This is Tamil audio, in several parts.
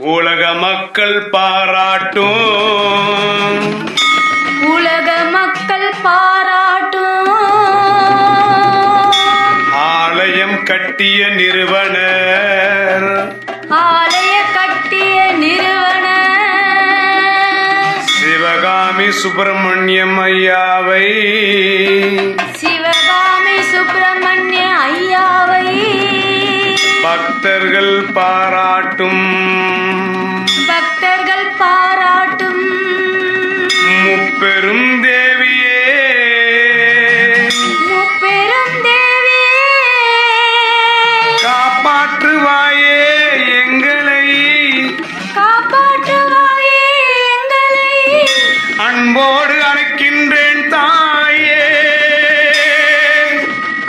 உலக மக்கள் பாராட்டும், உலக மக்கள் பாராட்டும் ஆலயம் கட்டிய நிறுவனர், ஆலய கட்டிய நிறுவனர் சிவகாமி சுப்பிரமணியம் ஐயாவை, சிவகாமி சுப்பிரமணிய ஐயாவை பக்தர்கள் பாராட்டும், பக்தர்கள் பாராட்டும் முப்பெரும் தேவியே, முப்பெரும் தேவியே காப்பாற்றுவாயே எங்களை, காப்பாற்றுவாயே எங்களை அன்போடு அழைக்கின்றேன் தாயே,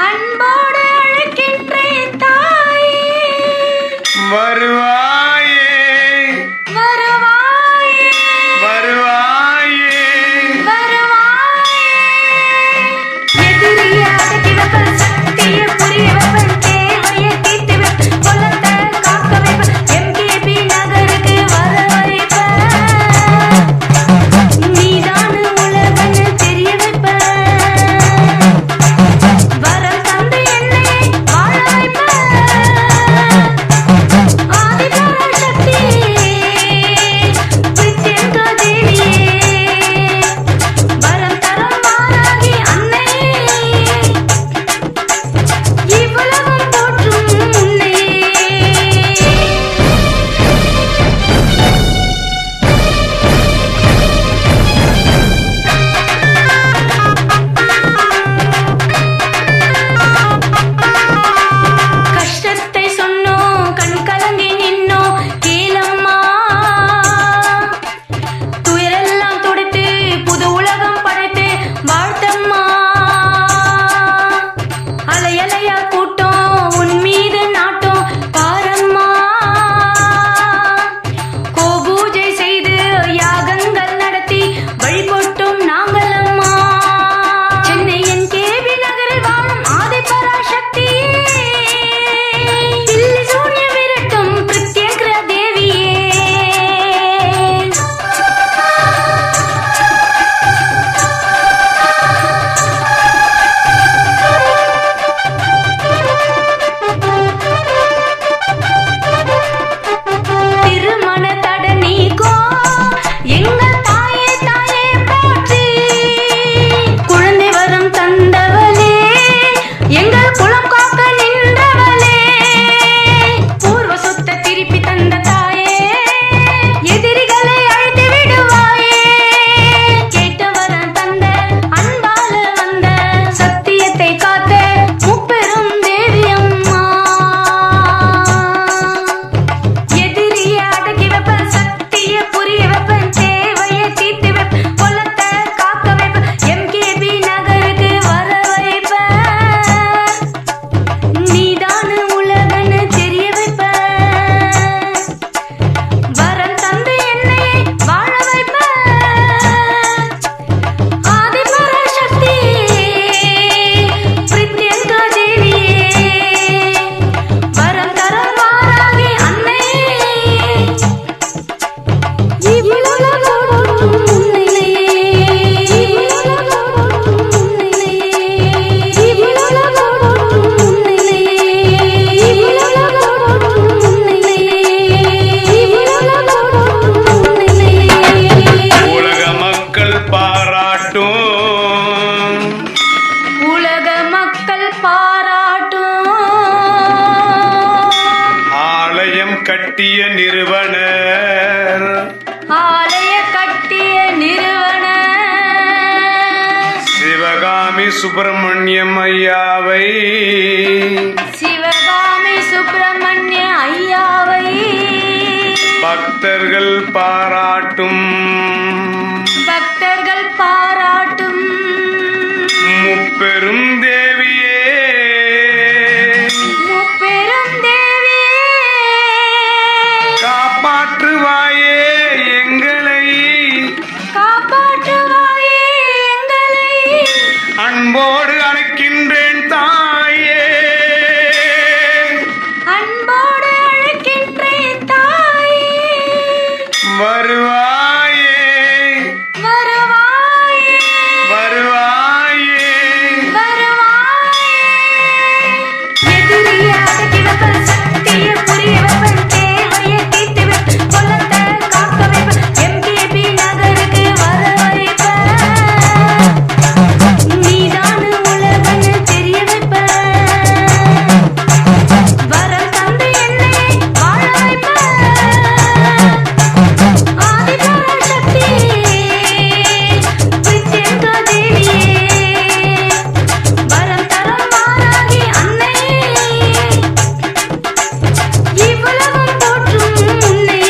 அன்போடு அழைக்கின்றேன் தாயே, வருவாயே வருவாயே வருவாயே. வருவாயே. எதிரியை அடக்கி வைப்பன், சக்தியை புரிய வைப்பன், தேவையை தீர்த்து வைப்பன், குலத்தை காக்க வைப்பன், MKB நகருக்கு வர வைப்பன், நீதானு உலகன்னு தெரிய வைப்பன், வரம் தந்து என்னை வாழ வைப்பன், ஆதிபராசக்தி பிரித்யங்க தேவியே, வரம் தரும் மாறாகி அன்னையே, இவ்வுலகம் போற்றும் உன்னையே. கஷ்டத்தை சொன்னோம், கண் கலங்கி நின்னோம், கேளம்மா, துயரெல்லாம் துடைத்து புது உலகம் படைத்து வாழ்த்தம்மா, அலையலையா கூட்டம் உன் மீது நாட்டம் பாரம்மா, கோபூஜை செய்து யாகங்கள் நடத்தி வழிபட்டோம் நாங்கள் அம்மா, சென்னை MKB நகரில் வாழும் ஆதிபராசக்தியே, தில்லி சூன்ய விரட்டும் பிரித்யங்கிர தேவியே, திருமண தடை நீக்கும் எங்கள் தாயே தாயே போற்றி, குழந்தை வரம் தந்தவளே, எங்கள் குலம் காக்க நின்றவளே, பூர்வ சொத்தை திருப்பி தந்த தாயே, எதிரிகளை அழைத்து விடுவாயே, கேட்ட வரம் தந்த அன்பால வந்த சத்தியத்தை காத்த முப்பெரும் தேவி அம்மா, எதிரியை அடக்கி வைப்பன், சக்தியை புரிய வைப்பன், தேவையை தீர்த்து வைப்பன், குலத்தை காக்க வைப்பன், MKB நகருக்கு வர வைப்பன், நீதானு உலகன்னு தெரிய வைப்பன், வரம் தந்து என்னை வாழ வைப்பன், ஆதிபராசக்தி பிரித்யங்க தேவியே, வரம் தரும் மாறாகி அன்னையே, இவ்வுலகம் போற்றும் உன்னையே, இவ்வுலகம் போற்றும் உன்னையே, இவ்வுலகம் போற்றும் உன்னையே, இவ்வுலகம் போற்றும் உன்னையே, இவ்வுலகம் போற்றும் உன்னையே. உலக மக்கள் பாராட்டும், உலக மக்கள் பாராட்டும் ஆலயம் கட்டிய நிறுவனர், ஆலய கட்டிய நிறுவனர் சிவகாமி சுப்பிரமணியம் ஐயாவை, சிவகாமி சுப்பிரமணிய ஐயாவை பக்தர்கள் பாராட்டும், பக்தர்கள் பாராட்டும் முப்பெரும் தேவியே, முப்பெரும் தேவியே காப்பாற்றுவாயே எங்களை, காப்பாற்றுவாயே எங்களை அன்போடு அழைக்கின்றேன் தாயே, அன்போடு அழைக்கின்றேன் தாயே. வருவாயே வருவாயே வருவாயே எதிரிய அடக்கி வைப்ப சக்திய புரிய வைப்ப தேவைய தீர்த்து வைப்ப குலத்தை காக்க வைப்ப எம்கேபி நகருக்கு வர வைப்ப நீதான உலகன்னு தெரிய வைப்ப வரம் தந்து என்னை வாழ வைப்ப ஆதிபராசக்தி வித்யங்க தேவியே வரம் தரம் மாறாகி அன்னை இவ்வுலகம் போற்றும் உன்னை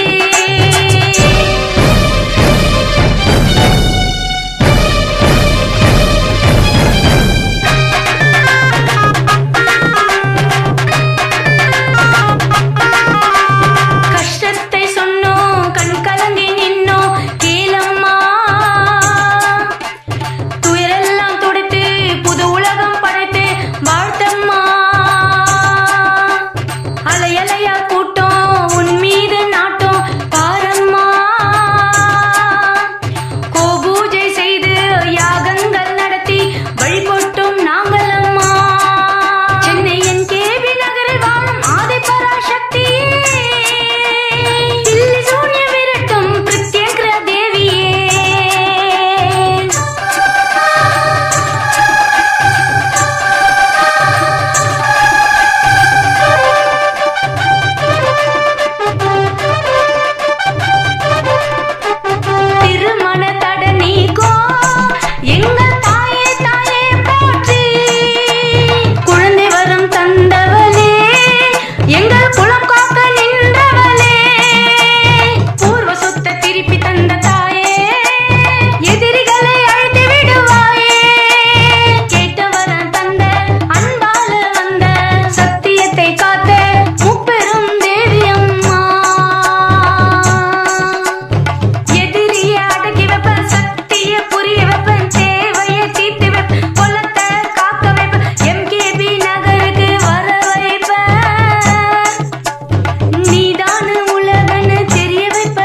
கஷ்டத்தை சொன்னோம் கண் கலங்கி நின்னோம் கேளம்மா துயரெல்லாம் துடைத்து புது உலகம் படைத்து வாழ்த்தம்மா அலையலையா கூட்டம் உன் மீது நாட்டம் பாரம்மா கோபூஜை செய்து யாகங்கள் நடத்தி வழிபட்டோம் நாங்கள் அம்மா சென்னை என்கேபி நகரில் வாழும் ஆதிபராசக்தியே தில்லி சூன்ய விரட்டும் பிரத்யேங்கிற தேவியே திருமண தடை நீக்கோ எங்கள் தாயே தாயே போற்றி குழந்தை வரம் தந்தவளே எங்கள் குலம் காக்க நின்றவளே பூர்வ சொத்தை திருப்பி தந்த தாயே எதிரிகளை அழைத்து விடுவாயே கேட்ட வரம் தந்த அன்பால வந்த சத்தியத்தை காத்த முப்பெரும் தேவி அம்மா எதிரிய அடக்கி வைப்ப சக்திய புரிய வைப்ப தேவைய தீர்த்து வைப்ப குலத்தை காக்க வைப்ப எம்கேபி நகருக்கு வர வைப்ப நீதான உலகன்னு தெரிய வைப்ப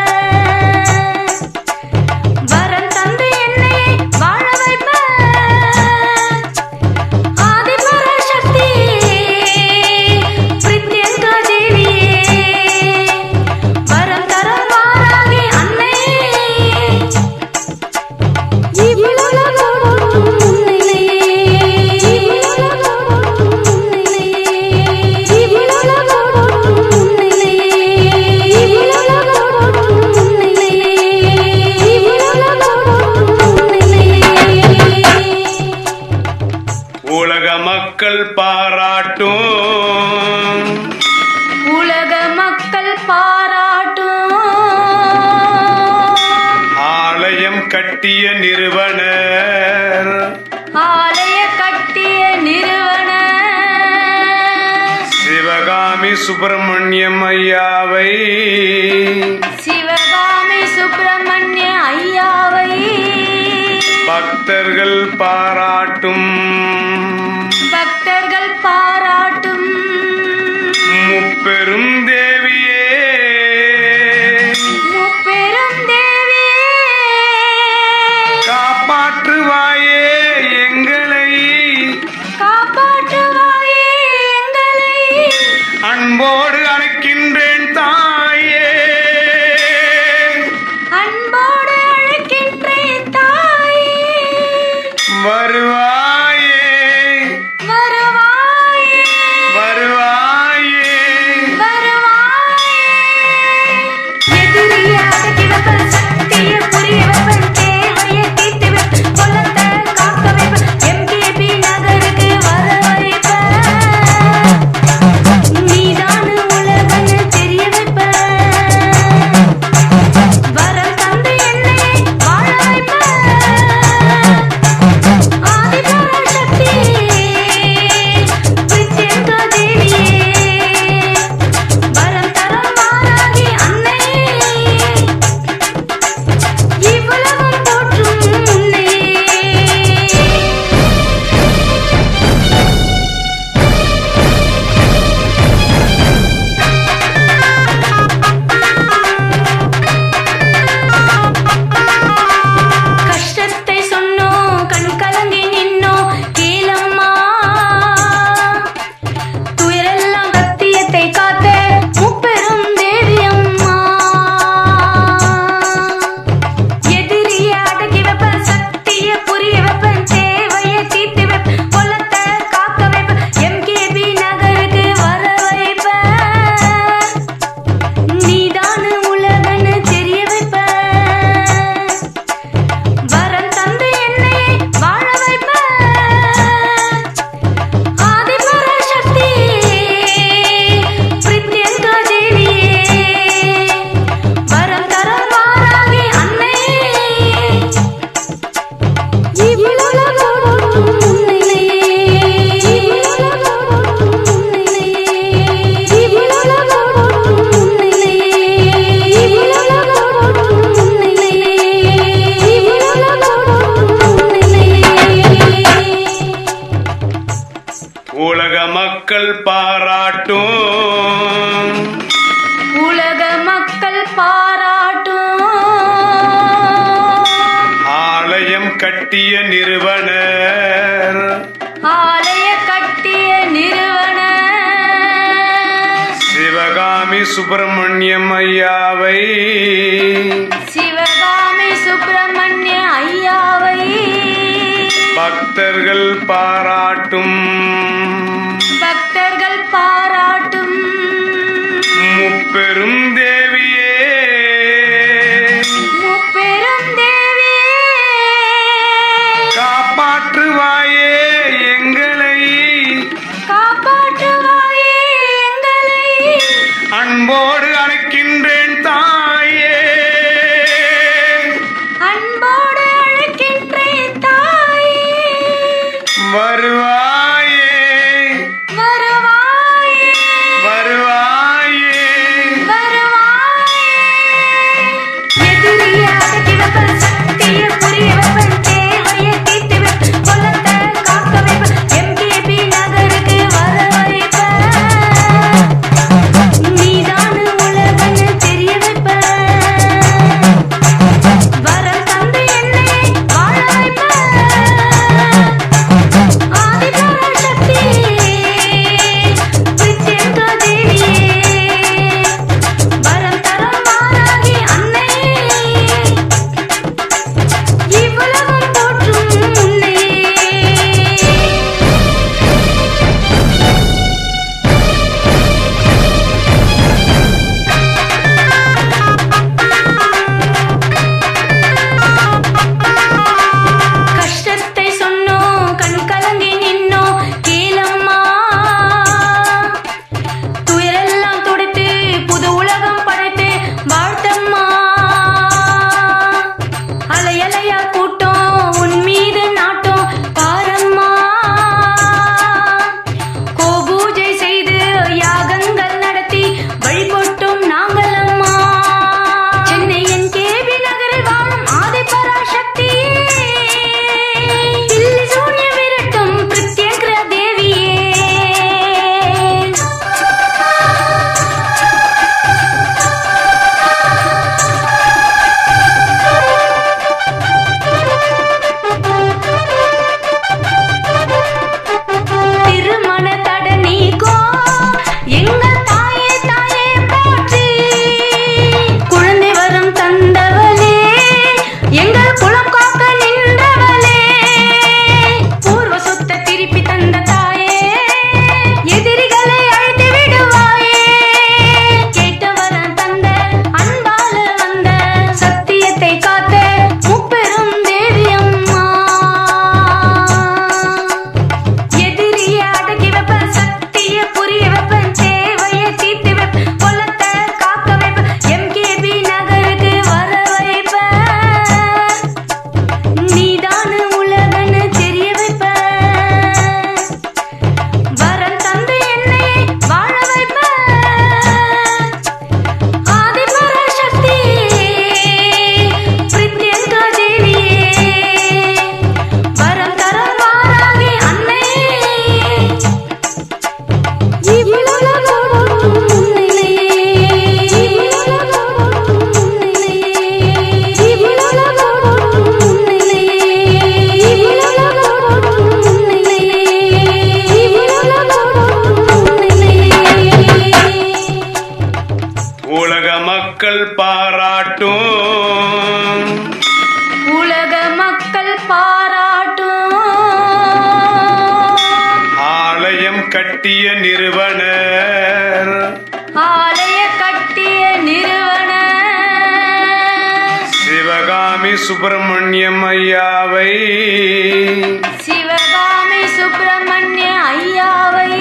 வரம் தந்து என்னை வாழ வைப்ப ஆதிபராசக்தி வித்யங்க தேவியே வரம் தரம் மாறாகி அன்னை இவ்வுலகம் போற்றும் உன்னை இவ்வுலகம் போற்றும் உன்னை இவ்வுலகம் போற்றும் உன்னை இவ்வுலகம் போற்றும் உன்னை இவ்வுலகம் போற்றும் உன்னை உலக மக்கள் பாராட்டும் உலக மக்கள் பாராட்டும் ஆலயம் கட்டிய நிறுவனர் ஆலய கட்டிய நிறுவனர் சிவகாமி சுப்பிரமணியம் ஐயாவை சிவகாமி சுப்பிரமணிய ஐயாவை பக்தர்கள் பாராட்டும் பக்தர்கள் பாராட்டும் முப்பெரும் தேவியே முப்பெரும் தேவியே காப்பாற்றுவாயே எங்களை காப்பாற்றுவாயே எங்களை அன்போடு அழைக்கின்றேன் தாயே கட்டிய நிறுவனர் ஆலய கட்டிய நிறுவனர் சிவகாமி சுப்பிரமணியம் ஐயாவை சிவகாமி சுப்பிரமணிய ஐயாவை பக்தர்கள் பாராட்டும் பக்தர்கள் பாராட்டும் முப்பெரும் தேவியே முப்பெரும் தேவியே காப்பாற்றுவாயே எங்களை காப்பாற்றுவாயே எங்களை அன்போடு அழைக்கின்றேன் தாயே அன்போடு அழைக்கின்றேன் தாயே வருவாயே வருவாயே வருவாயே வருவாயே எதிரியாக கிடப்பல் சக்தியை புரிய வைப்பன் தேவையை தீர்த்து வைப்பன் குலத்தை காக்க வைப்பன் எம்கேபி நகருக்கு வர வைப்பன் நீதான உலகன்னு தெரிய வைப்பன் வரம் தந்து என்னை வாழ வைப்பன் ஆதிபராசக்தி பிரித்யங்கா தேவியே வரம் தரும் மாறாகி அன்னை இவ்வுலகம் போற்றும் உன்னை கஷ்டத்தை சொன்னோம் கண் கலங்கி நின்னோம் கேளம்மா துயரெல்லாம் துடைத்து புது உலகம் படைத்து வாழ்த்தம்மா அலையலையா கூட்டம் உன் மீது நாட்டம் பாரம்மா கோபூஜை செய்து யாகங்கள் நடத்தி வழிபட்டோம் நாங்கள் அம்மா சென்னை என்கேபி நகரில் வாழும் ஆதிபராசக்தியே தில்லி சூன்ய விரட்டும் பிரித்யங்கரா தேவியே திருமண தட நீக்கோ எங்கள் தாயே தாயே போற்றி குழந்தை வரம் தந்தவளே எங்கள் குலம் காக்க நின்றவளே பூர்வ சொத்த திருப்பி தந்த தாயே எதிரிகளை அழைத்து விடுவாயே கேட்ட வரம் தந்த அன்பால வந்த சத்தியத்தை காத்த முப்பெரும் தேவி அம்மா எதிரியை அடக்கி வைப்பன் சக்தியை புரிய வைப்பன் தேவையை தீர்த்து வைப்பன் குலத்தை காக்க வைப்பன் எம்கேபி நகருக்கு வர வைப்பன் நீதான உலகன்னு தெரிய வைப்பன் வரம் தந்து என்னை வாழ வைப்பன் ஆதிபராசக்தி பிரித்யங்கா தேவியே வரம் தரும் வாராகி அன்னை இவ்வுலகம் போற்றும் உன்னை இவ்வுலகம் போற்றும் உன்னை இவ்வுலகம் போற்றும் உன்னை இவ்வுலகம் போற்றும் உன்னை உலக மக்கள் பாராட்டும் உலக மக்கள் பாராட்டும் ஆலயம் கட்டிய நிறுவனர் ஆலய கட்டிய நிறுவனர் சிவகாமி சுப்பிரமணியம் ஐயாவை சிவகாமி சுப்பிரமணிய ஐயாவை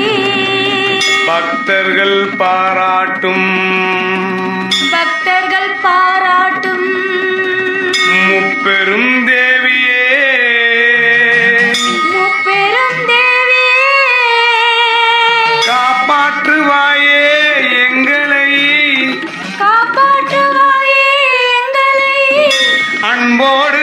பக்தர்கள் பாராட்டும் பக்தர்கள் பாராட்டும் முப்பெரும் தேவியே முப்பெரும் தேவியே காப்பாற்றுவாயே எங்களை காப்பாற்றுவாயே எங்களை அன்போடு